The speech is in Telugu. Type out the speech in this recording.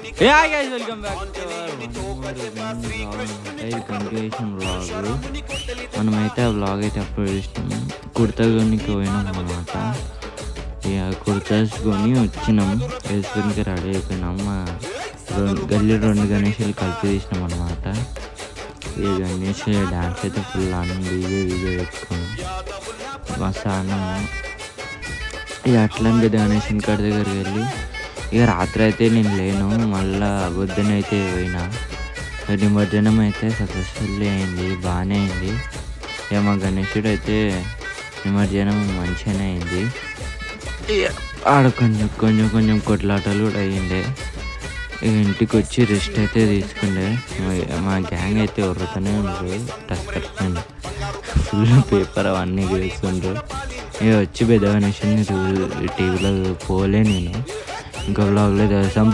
వెల్కమ్ బ్యాక్ ఇది కంటిన్యూషన్ వ్లాగ్. మనమైతే ఆ వ్లాగ్ అయితే అప్లోడ్ చేసినాము. కుర్తా కొనికి పోయినాం అనమాట. ఇక కుర్తాస్ కొని వచ్చినాం, వేసుకునికి రెడీ అయిపోయినాం. గల్లీ 2 గణేషులు కలిపి తీసినాం అనమాట. ఈ గణేష్ డ్యాన్స్ అయితే ఫుల్ డీజే పెట్టుకున్నాం మస్తు అన్నాము. ఇక అట్లని గణేషన్ కాడి దగ్గరికి వెళ్ళి ఇక రాత్రి అయితే నేను లేను, మళ్ళా పొద్దున అయితే పోయినా. నిమజ్జనం అయితే సక్సెస్ఫుల్లీ అయింది, బాగానే అయింది. ఇక మా గణేశుడు అయితే నిమజ్జనం మంచిగానే అయింది. ఆడ కొంచెం కొట్లాటలు కూడా అయ్యిండే. ఇక ఇంటికి వచ్చి రెస్ట్ అయితే తీసుకుండే. మా గ్యాంగ్ అయితే వరుతూనే ఉండరు, టస్కర్ ఫుల్ పేపర్ అవన్నీ వేస్తుండ్రు. ఇక వచ్చి పెద్ద గణేశుని టీవీలో పోలే నేను. ఇంకా వ్లాగ్లో తెలుసాం.